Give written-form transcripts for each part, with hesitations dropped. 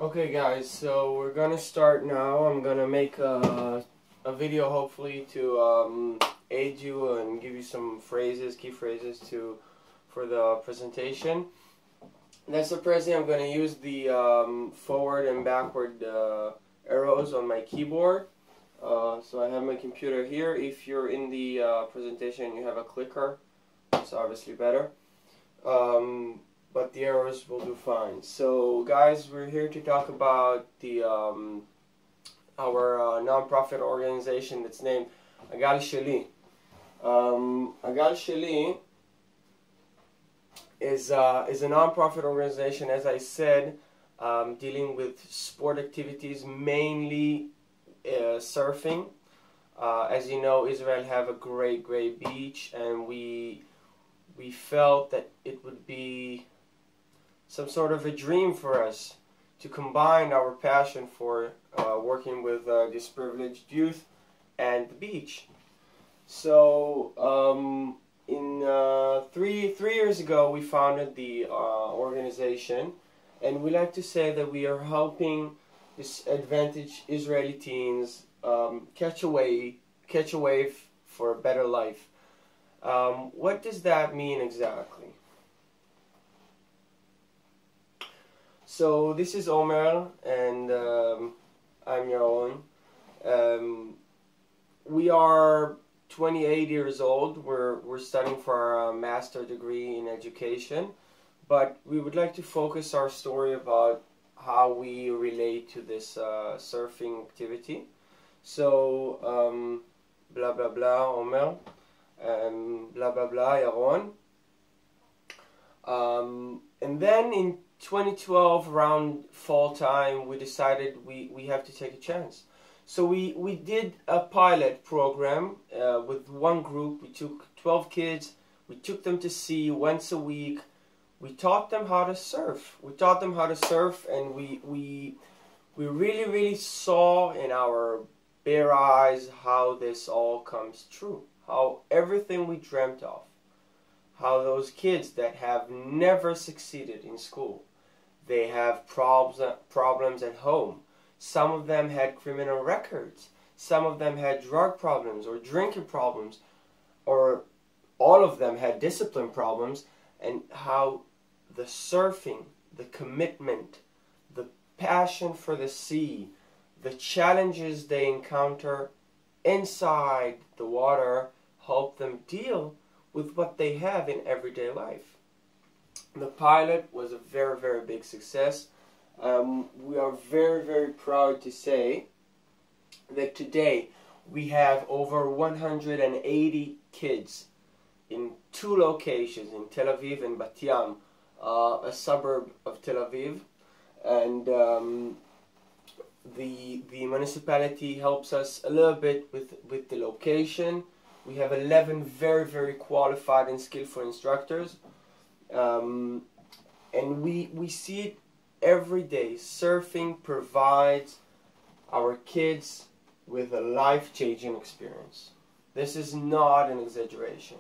Okay guys, so we're gonna start now. I'm gonna make a video hopefully to aid you and give you some phrases, key phrases for the presentation. That's the Prezi. I'm gonna use the forward and backward arrows on my keyboard. So I have my computer here. If you're in the presentation and you have a clicker, it's obviously better. But the arrows will do fine. So guys, we're here to talk about the our non-profit organization that's named Agal Sheli. Agal Sheli is a non-profit organization, as I said, dealing with sport activities, mainly surfing. As you know, Israel have a great beach, and we felt that it would be some sort of a dream for us to combine our passion for working with disprivileged youth and the beach. So three years ago we founded the organization, and we like to say that we are helping disadvantaged Israeli teens catch a wave for a better life. What does that mean exactly? So this is Omer, and I'm Yaron. We are 28 years old. We're studying for our master degree in education, but we would like to focus our story about how we relate to this surfing activity. So blah blah blah Omer, blah blah blah Yaron. And then in 2012, around fall time, we decided we have to take a chance. So we did a pilot program with one group. We took 12 kids. We took them to sea once a week. We taught them how to surf. And we really saw in our bare eyes how this all comes true. How everything we dreamt of. How those kids that have never succeeded in school, they have problems at home. Some of them had criminal records. Some of them had drug problems or drinking problems, or all of them had discipline problems, and how the surfing, the commitment, the passion for the sea, the challenges they encounter inside the water help them deal with what they have in everyday life. The pilot was a very big success. We are very proud to say that today we have over 180 kids in 2 locations, in Tel Aviv and Bat Yam, a suburb of Tel Aviv, and the municipality helps us a little bit with the location. We have 11 very qualified and skillful instructors, and we see it every day. Surfing provides our kids with a life-changing experience. This is not an exaggeration.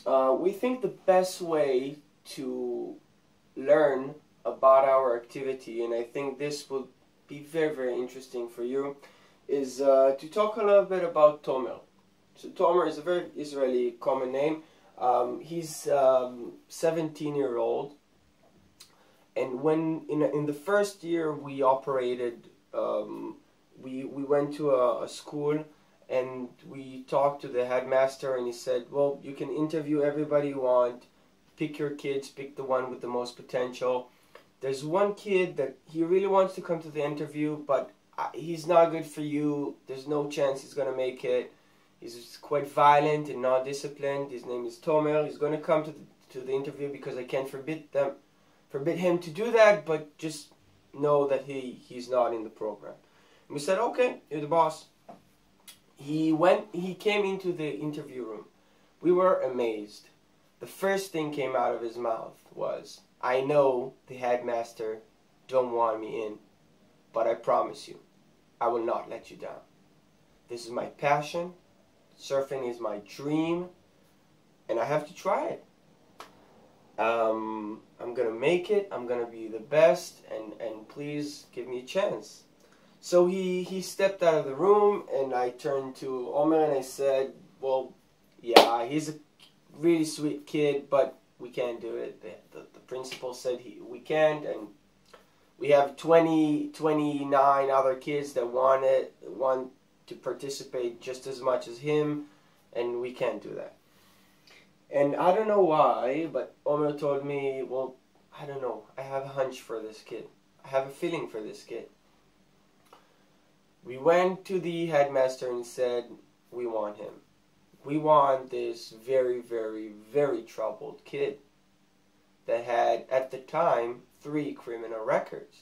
We think the best way to learn about our activity, and I think this will be very interesting for you, is to talk a little bit about Tomer. So Tomer is a very Israeli common name. He's 17-year-old, and when in the first year we operated, we went to a school, and we talked to the headmaster, and he said, well, you can interview everybody you want, pick your kids, pick the one with the most potential. There's one kid that he really wants to come to the interview, but he's not good for you. There's no chance he's going to make it. He's quite violent and not disciplined. His name is Tomer. He's going to come to the interview because I can't forbid him to do that, but just know that he's not in the program. And we said, okay, you're the boss. He came into the interview room. We were amazed. The first thing came out of his mouth was, I know the headmaster don't want me in, but I promise you, I will not let you down. This is my passion. Surfing is my dream, and I have to try it. I'm gonna make it. I'm gonna be the best, and please give me a chance. So he stepped out of the room, and I turned to Omer and I said, well, yeah, he's a really sweet kid, but we can't do it. The principal said we can't, and we have 29 other kids that want to participate just as much as him, and we can't do that. And I don't know why, but Omer told me, well, I don't know, I have a hunch for this kid. I have a feeling for this kid. We went to the headmaster and said, we want him. We want this very, very, very troubled kid that had, at the time, 3 criminal records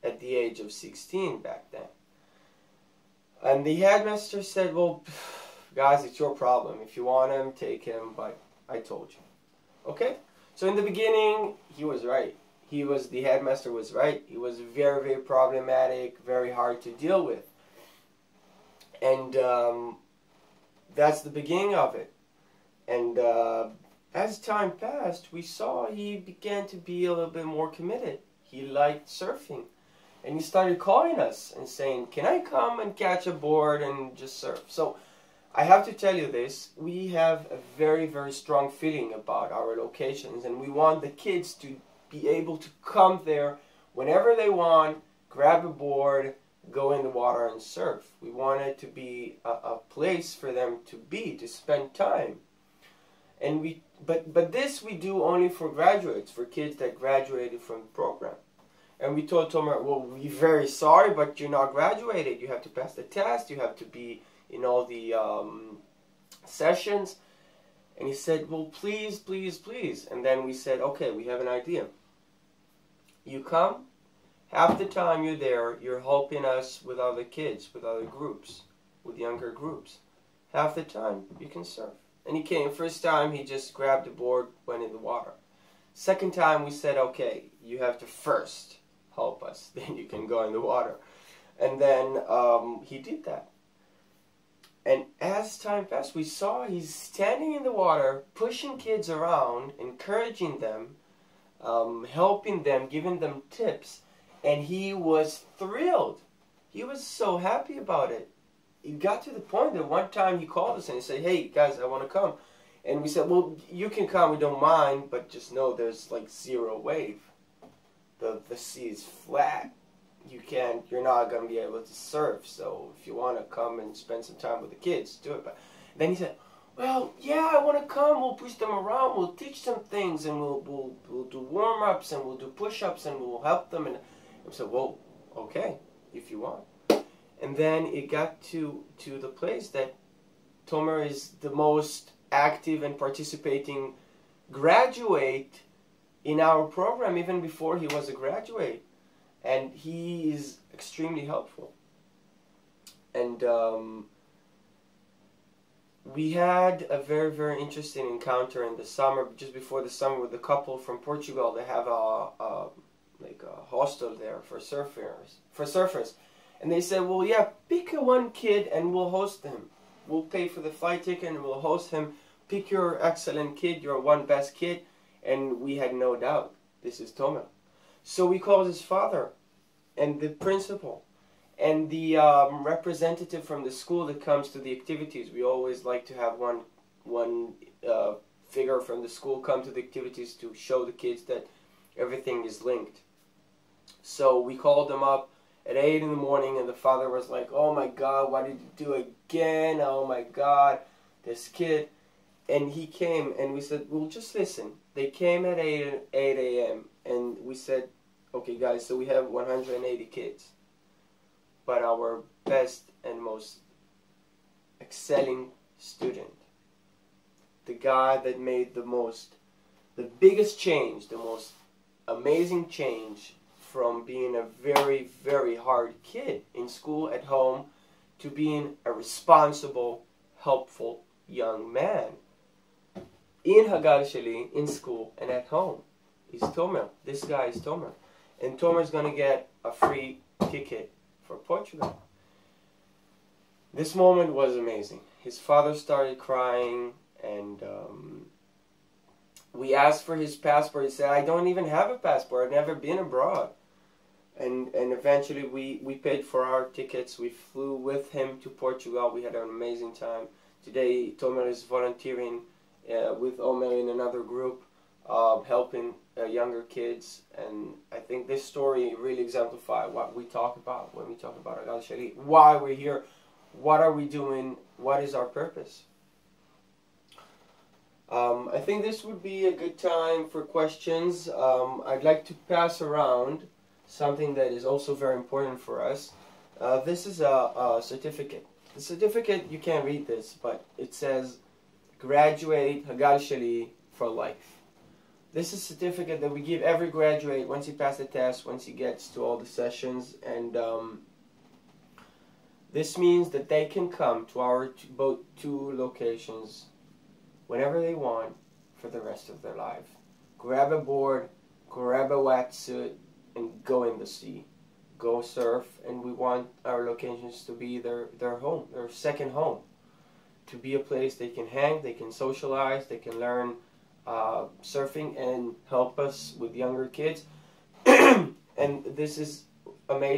at the age of 16 back then. And the headmaster said, well, guys, it's your problem. If you want him, take him, but I told you. Okay? So in the beginning, he was right. The headmaster was right. He was very, very problematic, very hard to deal with. And that's the beginning of it. And as time passed, we saw he began to be a little bit more committed. He liked surfing. And he started calling us and saying, can I come and catch a board and just surf? So I have to tell you this, we have a very, very strong feeling about our locations, and we want the kids to be able to come there whenever they want, grab a board, go in the water and surf. We want it to be a place for them to spend time. And but this we do only for graduates, for kids that graduated from the program. And we told Tomer, well, we're very sorry, but you're not graduated. You have to pass the test. You have to be in all the sessions. And he said, well, please, please, please. And then we said, okay, we have an idea. You come, half the time you're there, you're helping us with other kids, with other groups, with younger groups. Half the time, you can surf. And he came. First time, he just grabbed the board, went in the water. Second time, we said, okay, you have to first help us, then you can go in the water. And then he did that. And as time passed, we saw he's standing in the water, pushing kids around, encouraging them, helping them, giving them tips. And he was thrilled. He was so happy about it. It got to the point that one time he called us and he said, hey, guys, I want to come. And we said, well, you can come, we don't mind, but just know there's like 0 wave. The sea is flat. You're not going to be able to surf. So if you want to come and spend some time with the kids, do it. But then he said, well, yeah, I want to come. We'll push them around. We'll teach them things, and we'll do warm-ups, and we'll do push-ups, and we'll help them. And I said, well, okay, if you want. And then it got to the place that Tomer is the most active and participating graduate in our program, even before he was a graduate. And he is extremely helpful. And we had a very, very interesting encounter in the summer, just before the summer, with a couple from Portugal. They have a hostel there for surfers. And they said, well, yeah, pick one kid and we'll host him. We'll pay for the flight ticket and we'll host him. Pick your excellent kid, your one best kid. And we had no doubt, this is Tomer. So we called his father and the principal and the representative from the school that comes to the activities. We always like to have one figure from the school come to the activities to show the kids that everything is linked. So we called them up at 8 in the morning, and the father was like, oh my God, what did you do again? Oh my God, this kid. And he came, and we said, well, just listen. They came at 8 a.m., and we said, okay, guys, so we have 180 kids. But our best and most excelling student, the guy that made the biggest change, the most amazing change from being a very, very hard kid in school, at home, to being a responsible, helpful young man in Hagal Sheli, in school, and at home, is Tomer. This guy is Tomer. And Tomer's going to get a free ticket for Portugal. This moment was amazing. His father started crying, and We asked for his passport. He said, I don't even have a passport. I've never been abroad. And eventually we paid for our tickets. We flew with him to Portugal. We had an amazing time. Today, Tomer is volunteering with Omer in another group, helping younger kids. And I think this story really exemplifies what we talk about when we talk about Agal Shali. Why we're here, what are we doing, what is our purpose. I think this would be a good time for questions. I'd like to pass around something that is also very important for us. This is a certificate. The certificate, you can't read this, but it says, Graduate Hagal Shali for life. This is a certificate that we give every graduate once he passes the test, once he gets to all the sessions, and this means that they can come to our both two locations whenever they want for the rest of their life. Grab a board, grab a wetsuit, and go in the sea. Go surf, and we want our locations to be their home, their second home. To be a place they can hang, they can socialize, they can learn surfing and help us with younger kids. And this is amazing.